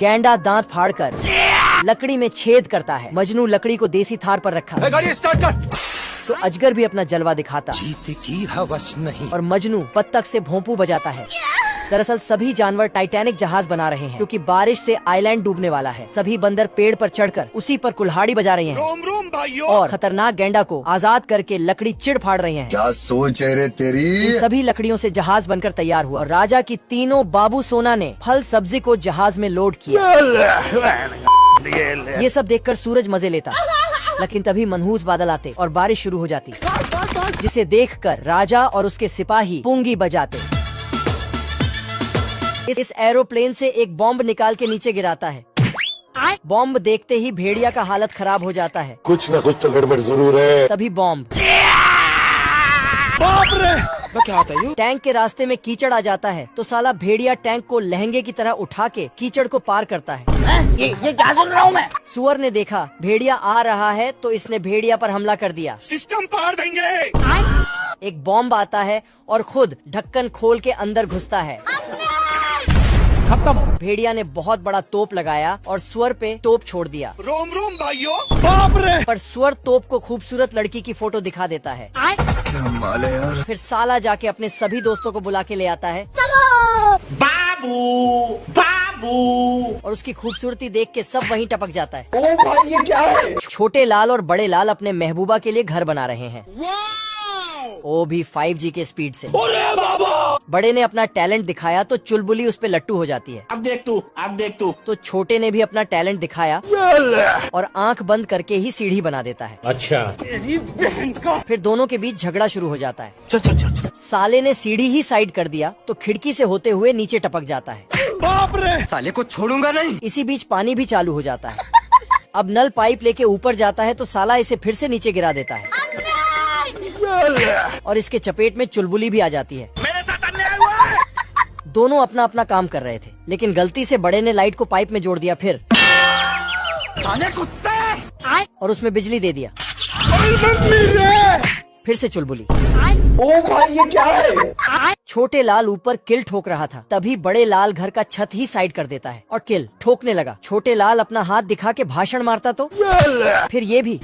गैंडा दांत फाड़कर लकड़ी में छेद करता है। मजनू लकड़ी को देसी थार पर रखा गाड़ी स्टार्ट कर। तो अजगर भी अपना जलवा दिखाता जीते की हवस नहीं। और मजनू बत्तख से भोंपू बजाता है। दरअसल सभी जानवर टाइटैनिक जहाज बना रहे हैं क्योंकि बारिश से आइलैंड डूबने वाला है। सभी बंदर पेड़ पर चढ़कर उसी पर कुल्हाड़ी बजा रहे हैं। रोम रोम भाइयों। और खतरनाक गैंडा को आजाद करके लकड़ी चिड़ फाड़ रहे हैं। क्या सोच है रे तेरी। इन सभी लकड़ियों से जहाज बनकर तैयार हुआ और राजा की तीनों बाबू सोना ने फल सब्जी को जहाज में लोड किया। ये सब देखकर सूरज मजे लेता, लेकिन तभी मनहूस बादल आते और बारिश शुरू हो जाती, जिसे देखकर राजा और उसके सिपाही पुंगी बजाते। इस एरोप्लेन से एक बॉम्ब निकाल के नीचे गिराता है। बॉम्ब देखते ही भेड़िया का हालत खराब हो जाता है। कुछ न कुछ तो गड़बड़ जरूर है। तभी बॉम्ब क्या होता है? टैंक के रास्ते में कीचड़ आ जाता है तो साला भेड़िया टैंक को लहंगे की तरह उठा के कीचड़ को पार करता है। ये क्या सुन रहा हूँ मैं? सुअर ने देखा भेड़िया आ रहा है तो इसने भेड़िया पर हमला कर दिया। सिस्टम पार देंगे। एक बॉम्ब आता है और खुद ढक्कन खोल के अंदर घुसता है। खत्म। भेड़िया ने बहुत बड़ा तोप लगाया और सुअर पे तोप छोड़ दिया। रोम रोम भाइयों। बाप रे। पर सुअर तोप को खूबसूरत लड़की की फोटो दिखा देता है। क्या माल है यार। फिर साला जाके अपने सभी दोस्तों को बुला के ले आता है। बाबू बाबू। और उसकी खूबसूरती देख के सब वहीं टपक जाता है। ओ भाई ये क्या है? छोटे लाल और बड़े लाल अपने महबूबा के लिए घर बना रहे हैं, वो भी 5G के स्पीड से। अरे बाबा। बड़े ने अपना टैलेंट दिखाया तो चुलबुली उस पे लट्टू हो जाती है। अब देख तू। तो छोटे ने भी अपना टैलेंट दिखाया और आंख बंद करके ही सीढ़ी बना देता है। अच्छा। फिर दोनों के बीच झगड़ा शुरू हो जाता है। चल। साले ने सीढ़ी ही साइड कर दिया तो खिड़की से होते हुए नीचे टपक जाता है। बाप रे। साले को छोड़ूंगा नहीं। इसी बीच पानी भी चालू हो जाता है। अब नल पाइप लेके ऊपर जाता है तो साला इसे फिर से नीचे गिरा देता है और इसके चपेट में चुलबुली भी आ जाती है। मेरे साथ अन्याय हुआ है। दोनों अपना अपना काम कर रहे थे, लेकिन गलती से बड़े ने लाइट को पाइप में जोड़ दिया। फिर साले कुत्ते। और उसमें बिजली दे दिया। फिर से चुलबुली। ओ भाई ये क्या है? छोटे लाल ऊपर किल ठोक रहा था, तभी बड़े लाल घर का छत ही साइड कर देता है और किल ठोकने लगा। छोटे लाल अपना हाथ दिखा के भाषण मारता तो फिर ये भी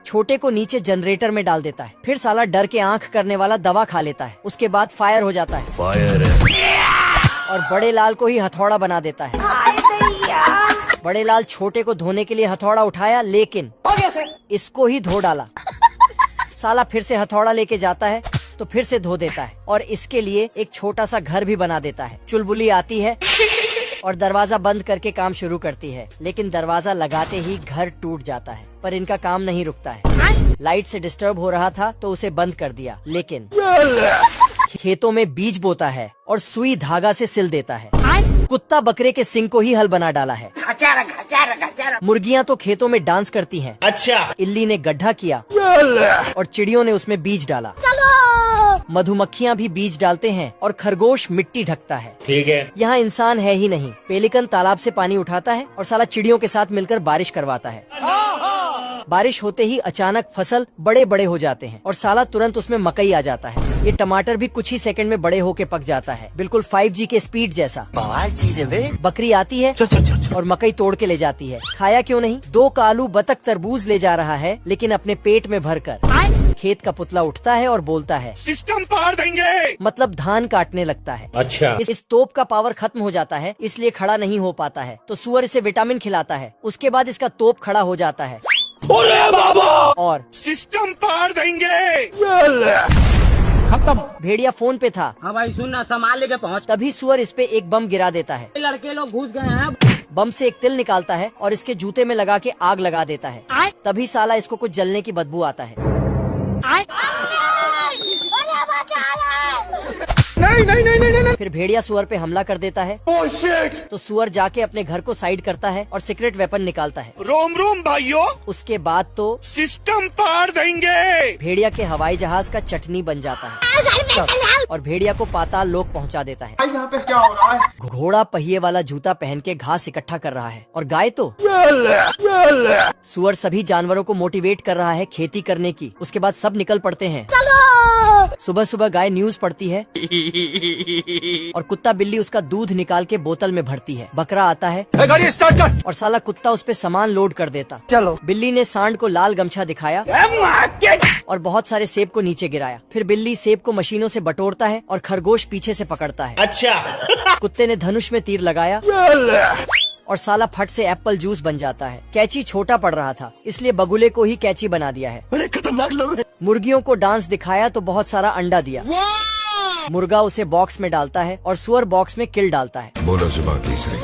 छोटे को नीचे जनरेटर में डाल देता है। फिर साला डर के आंख करने वाला दवा खा लेता है। उसके बाद फायर हो जाता है। और बड़े लाल को ही हथौड़ा बना देता है। बड़े लाल छोटे को धोने के लिए हथौड़ा उठाया, लेकिन इसको ही धो डाला। साला फिर से हथौड़ा लेके जाता है तो फिर से धो देता है और इसके लिए एक छोटा सा घर भी बना देता है। चुलबुली आती है और दरवाजा बंद करके काम शुरू करती है, लेकिन दरवाजा लगाते ही घर टूट जाता है। पर इनका काम नहीं रुकता है। लाइट से डिस्टर्ब हो रहा था तो उसे बंद कर दिया, लेकिन खेतों में बीज बोता है और सुई धागा से सिल देता है। कुत्ता बकरे के सिंग को ही हल बना डाला है। मुर्गियाँ तो खेतों में डांस करती हैं। अच्छा। इल्ली ने गड्ढा किया और चिड़ियों ने उसमें बीज डाला। मधुमक्खियाँ भी बीज डालते हैं और खरगोश मिट्टी ढकता है। ठीक है। यहाँ इंसान है ही नहीं। पेलिकन तालाब से पानी उठाता है और साला चिड़ियों के साथ मिलकर बारिश करवाता है। बारिश होते ही अचानक फसल बड़े बड़े हो जाते हैं और साला तुरंत उसमें मकई आ जाता है। ये टमाटर भी कुछ ही सेकंड में बड़े होके पक जाता है, बिल्कुल 5G के स्पीड जैसा। बवाल चीज है बे। बकरी आती है चल। और मकई तोड़ के ले जाती है। खाया क्यों नहीं। 2 कालू बतख तरबूज ले जा रहा है, लेकिन अपने पेट में भरकर। खेत का पुतला उठता है और बोलता है, सिस्टम पार देंगे। मतलब धान काटने लगता है। अच्छा। इस तोप का पावर खत्म हो जाता है, इसलिए खड़ा नहीं हो पाता है। तो सुअर इसे विटामिन खिलाता है। उसके बाद इसका तोप खड़ा हो जाता है अरे बाबा। और सिस्टम पार देंगे। खत्म। भेड़िया फोन पे था। हाँ भाई सुन ना, सामान लेके पहुँच। तभी सुअर इस पे एक बम गिरा देता है। लड़के लोग घुस गए हैं। बम से एक तिल निकालता है और इसके जूते में लगा के आग लगा देता है। तभी साला इसको कुछ जलने की बदबू आता है। नहीं। फिर भेड़िया सुअर पे हमला कर देता है। Oh shit! तो सुअर जाके अपने घर को साइड करता है और सीक्रेट वेपन निकालता है। रोम रोम भाइयों। उसके बाद तो सिस्टम पार देंगे। भेड़िया के हवाई जहाज का चटनी बन जाता है और भेड़िया को पाताल लोक पहुंचा देता है। यहाँ पे क्या हो रहा है? घोड़ा पहिए वाला जूता पहन के घास इकट्ठा कर रहा है और गाय तो सुअर सभी जानवरों को मोटिवेट कर रहा है खेती करने की। उसके बाद सब निकल पड़ते हैं। सुबह सुबह गाय न्यूज पढ़ती है और कुत्ता बिल्ली उसका दूध निकाल के बोतल में भरती है। बकरा आता है गाड़ी स्टार्ट कर। और साला कुत्ता उस पे सामान लोड कर देता। चलो बिल्ली ने सांड को लाल गमछा दिखाया और बहुत सारे सेब को नीचे गिराया। फिर बिल्ली सेब को मशीनों से बटोरता है और खरगोश पीछे से पकड़ता है। अच्छा। कुत्ते ने धनुष में तीर लगाया और साला फट से एप्पल जूस बन जाता है। कैची छोटा पड़ रहा था इसलिए बगुले को ही कैची बना दिया है। अरे खतरनाक लोग हैं। मुर्गियों को डांस दिखाया तो बहुत सारा अंडा दिया। मुर्गा उसे बॉक्स में डालता है और सुअर बॉक्स में किल डालता है। बोलो जुबान तीसरी।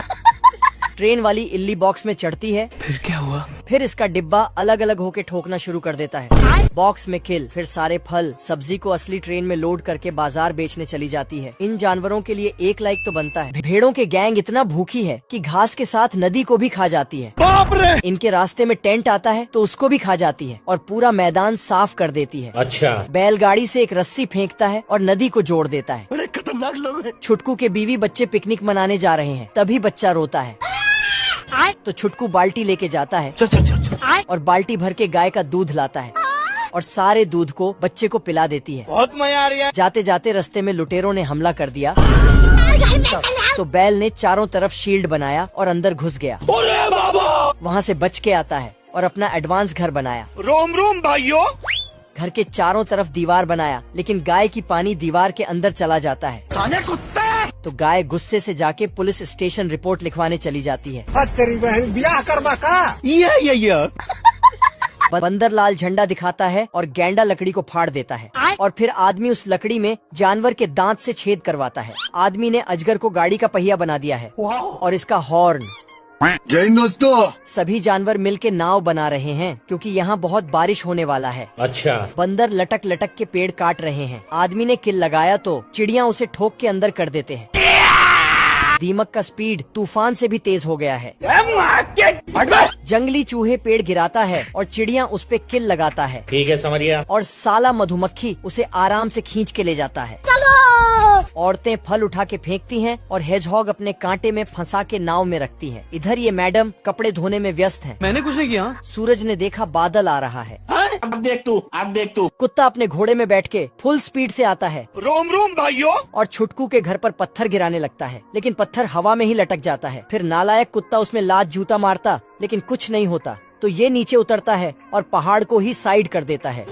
ट्रेन वाली इल्ली बॉक्स में चढ़ती है। फिर क्या हुआ? फिर इसका डिब्बा अलग अलग होके ठोकना शुरू कर देता है। बॉक्स में किल। फिर सारे फल सब्जी को असली ट्रेन में लोड करके बाजार बेचने चली जाती है। इन जानवरों के लिए एक लाइक तो बनता है। भेड़ों के गैंग इतना भूखी है कि घास के साथ नदी को भी खा जाती है। बाप रे। इनके रास्ते में टेंट आता है तो उसको भी खा जाती है और पूरा मैदान साफ कर देती है। अच्छा। बैलगाड़ी से एक रस्सी फेंकता है और नदी को जोड़ देता है। अरे खतरनाक लोग हैं। छुटकू के बीवी बच्चे पिकनिक मनाने जा रहे हैं तभी बच्चा रोता है तो छुटकू बाल्टी लेके जाता है और बाल्टी भर के गाय का दूध लाता है और सारे दूध को बच्चे को पिला देती है। बहुत मजा आ रहा है। जाते जाते रास्ते में लुटेरों ने हमला कर दिया तो बैल ने चारों तरफ शील्ड बनाया और अंदर घुस गया। अरे बाबा। वहाँ से बच के आता है और अपना एडवांस घर बनाया। रोम रोम भाइयों। घर के चारों तरफ दीवार बनाया लेकिन गाय की पानी दीवार के अंदर चला जाता है। खाने कुत्ते। तो गाय गुस्से से जाके पुलिस स्टेशन रिपोर्ट लिखवाने चली जाती है। तेरी बहन ब्याह करवा का। ये। बंदर लाल झंडा दिखाता है और गैंडा लकड़ी को फाड़ देता है और फिर आदमी उस लकड़ी में जानवर के दांत से छेद करवाता है। आदमी ने अजगर को गाड़ी का पहिया बना दिया है और इसका हॉर्न। जय हिंद दोस्तों। सभी जानवर मिलके नाव बना रहे हैं क्योंकि यहाँ बहुत बारिश होने वाला है। अच्छा। बंदर लटक लटक के पेड़ काट रहे हैं। आदमी ने किल लगाया तो चिड़िया उसे ठोक के अंदर कर देते हैं। दीमक का स्पीड तूफान से भी तेज हो गया है। जंगली चूहे पेड़ गिराता है और चिड़िया उस पे किल लगाता है। ठीक है समझ गया। और साला मधुमक्खी उसे आराम से खींच के ले जाता है। औरतें फल उठा के फेंकती हैं और हेजहॉग अपने कांटे में फंसा के नाव में रखती हैं। इधर ये मैडम कपड़े धोने में व्यस्त हैं। मैंने कुछ नहीं किया। सूरज ने देखा बादल आ रहा है। अब देख तू। कुत्ता अपने घोड़े में बैठ के फुल स्पीड से आता है। रोम रोम भाइयों। और छुटकू के घर पर पत्थर गिराने लगता है लेकिन पत्थर हवा में ही लटक जाता है। फिर नालायक कुत्ता उसमें लात जूता मारता लेकिन कुछ नहीं होता तो ये नीचे उतरता है और पहाड़ को ही साइड कर देता है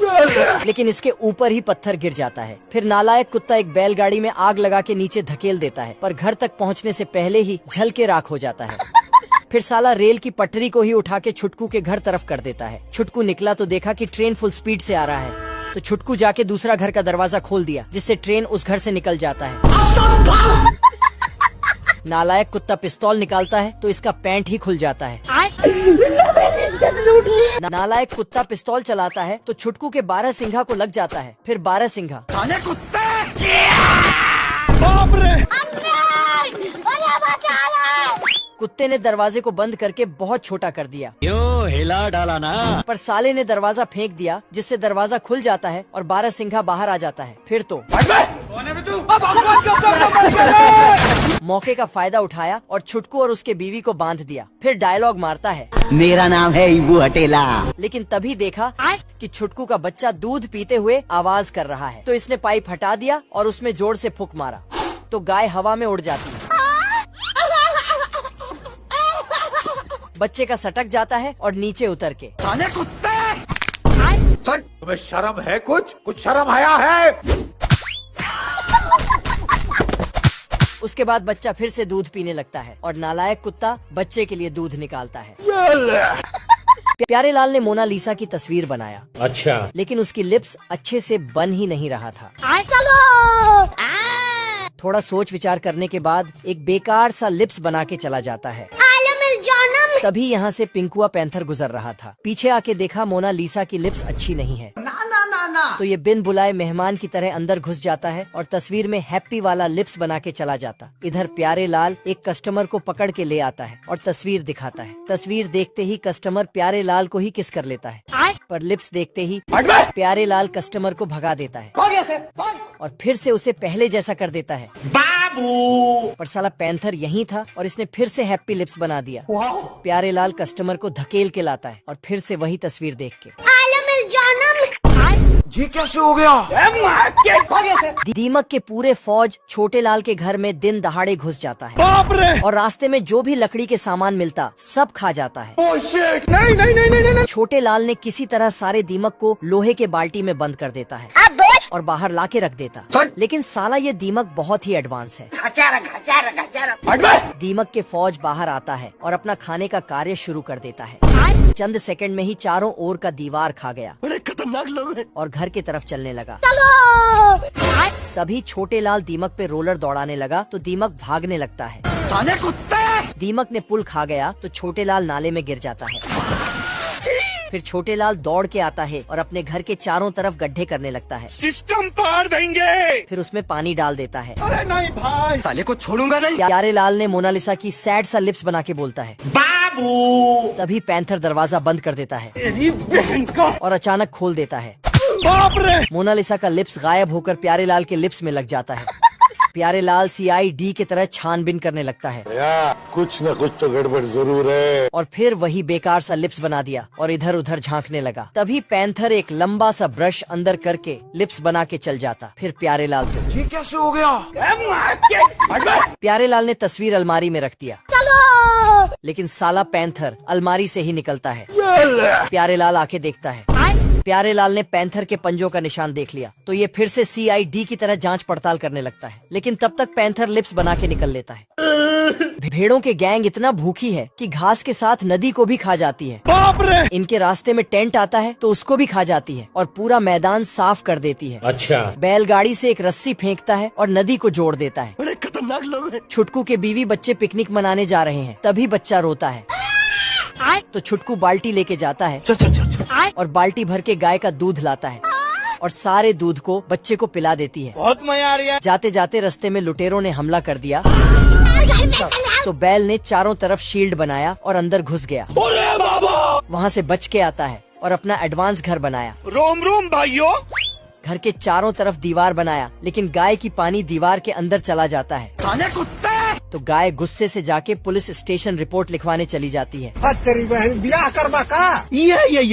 लेकिन इसके ऊपर ही पत्थर गिर जाता है। फिर नालायक कुत्ता एक बैलगाड़ी में आग लगा के नीचे धकेल देता है पर घर तक पहुंचने से पहले ही झल के राख हो जाता है। फिर साला रेल की पटरी को ही उठा के छुटकू के घर तरफ कर देता है। छुटकू निकला तो देखा कि ट्रेन फुल स्पीड से आ रहा है तो छुटकू जाके दूसरा घर का दरवाजा खोल दिया जिससे ट्रेन उस घर से निकल जाता है। नालायक कुत्ता पिस्तौल निकालता है तो इसका पैंट ही खुल जाता है। नालायक कुत्ता पिस्तौल चलाता है तो छुटकू के 12 सिंघा को लग जाता है। फिर 12 सिंघा। खाने कुत्ते। बाप रे। कुत्ते ने दरवाजे को बंद करके बहुत छोटा कर दिया। क्यों हिला डाला ना। पर साले ने दरवाजा फेंक दिया जिससे दरवाजा खुल जाता है और 12 सिंघा बाहर आ जाता है। फिर तो मौके का फायदा उठाया और छुटकू और उसके बीवी को बांध दिया। फिर डायलॉग मारता है, मेरा नाम है इबू हटेला। लेकिन तभी देखा कि छुटकू का बच्चा दूध पीते हुए आवाज कर रहा है तो इसने पाइप हटा दिया और उसमें जोर से फूंक मारा तो गाय हवा में उड़ जाती है। बच्चे का सटक जाता है और नीचे उतर के खाने कुत्ते। तुम्हें शर्म है? कुछ शर्म आया है? उसके बाद बच्चा फिर से दूध पीने लगता है और नालायक कुत्ता बच्चे के लिए दूध निकालता है। प्यारे लाल ने मोनालिसा की तस्वीर बनाया। अच्छा। लेकिन उसकी लिप्स अच्छे से बन ही नहीं रहा था। थोड़ा सोच विचार करने के बाद एक बेकार सा लिप्स बना के चला जाता है। तभी यहाँ से पिंकुआ पैंथर गुजर रहा था। पीछे आके देखा मोनालिसा की लिप्स अच्छी नहीं है। तो ये बिन बुलाए मेहमान की तरह अंदर घुस जाता है और तस्वीर में हैप्पी वाला लिप्स बना के चला जाता। इधर प्यारे लाल एक कस्टमर को पकड़ के ले आता है और तस्वीर दिखाता है। तस्वीर देखते ही कस्टमर प्यारे लाल को ही किस कर लेता है पर लिप्स देखते ही प्यारे लाल कस्टमर को भगा देता है और फिर से उसे पहले जैसा कर देता है। बाबू। पर साला पैंथर यही था और इसने फिर से हैप्पी लिप्स बना दिया। प्यारे लाल कस्टमर को धकेल के लाता है और फिर से वही तस्वीर देख के ये कैसे हो गया? दीमक के पूरे फौज छोटे लाल के घर में दिन दहाड़े घुस जाता है और रास्ते में जो भी लकड़ी के सामान मिलता सब खा जाता है। नहीं। छोटे लाल ने किसी तरह सारे दीमक को लोहे के बाल्टी में बंद कर देता है और बाहर लाके रख देता। लेकिन साला ये दीमक बहुत ही एडवांस है। दीमक के फौज बाहर आता है और अपना खाने का कार्य शुरू कर देता है। चंद सेकंड में ही चारों ओर का दीवार खा गया। खतरनाक लोग हैं। और घर की तरफ चलने लगा। तभी छोटे लाल दीमक पे रोलर दौड़ाने लगा तो दीमक भागने लगता है। साले कुत्ते। दीमक ने पुल खा गया तो छोटे लाल नाले में गिर जाता है। फिर छोटे लाल दौड़ के आता है और अपने घर के चारों तरफ गड्ढे करने लगता है। सिस्टम पार देंगे। फिर उसमें पानी डाल देता है। अरे नहीं भाई, साले को छोड़ूंगा नहीं। प्यारे लाल ने मोनालिसा की सैड सा लिप्स बना के बोलता है बाबू। तभी पैंथर दरवाजा बंद कर देता है और अचानक खोल देता है। बाप रे। मोनालिसा का लिप्स गायब होकर प्यारे लाल के लिप्स में लग जाता है। प्यारे लाल CID की तरह छानबीन करने लगता है। कुछ न कुछ तो गड़बड़ जरूर है। और फिर वही बेकार सा लिप्स बना दिया और इधर उधर झांकने लगा। तभी पैंथर एक लंबा सा ब्रश अंदर करके लिप्स बना के चल जाता। फिर प्यारे लाल तो ये कैसे हो गया? प्यारे लाल ने तस्वीर अलमारी में रख दिया। लेकिन साला पैंथर अलमारी से ही निकलता है। प्यारे लाल आके देखता है। प्यारे लाल ने पैंथर के पंजों का निशान देख लिया तो ये फिर से CID की तरह जांच पड़ताल करने लगता है। लेकिन तब तक पैंथर लिप्स बना के निकल लेता है। भेड़ों के गैंग इतना भूखी है कि घास के साथ नदी को भी खा जाती है। बाप रे। इनके रास्ते में टेंट आता है तो उसको भी खा जाती है और पूरा मैदान साफ कर देती है। अच्छा। बैलगाड़ी से एक रस्सी फेंकता है और नदी को जोड़ देता है। बड़े खतरनाक लोग हैं। छुटकू के बीवी बच्चे पिकनिक मनाने जा रहे हैं तभी बच्चा रोता है तो छुटकू बाल्टी लेके जाता है और बाल्टी भर के गाय का दूध लाता है और सारे दूध को बच्चे को पिला देती है। बहुत मजा आ रहा है। जाते जाते रास्ते में लुटेरों ने हमला कर दिया तो बैल ने चारों तरफ शील्ड बनाया और अंदर घुस गया। वहाँ से बच के आता है और अपना एडवांस घर बनाया। रोम रोम भाइयों। घर के चारों तरफ दीवार बनाया लेकिन गाय की पानी दीवार के अंदर चला जाता है। साले कुत्ते। तो गाय गुस्से से जाके पुलिस स्टेशन रिपोर्ट लिखवाने चली जाती है। तेरी बहन ब्याह करवा का। ये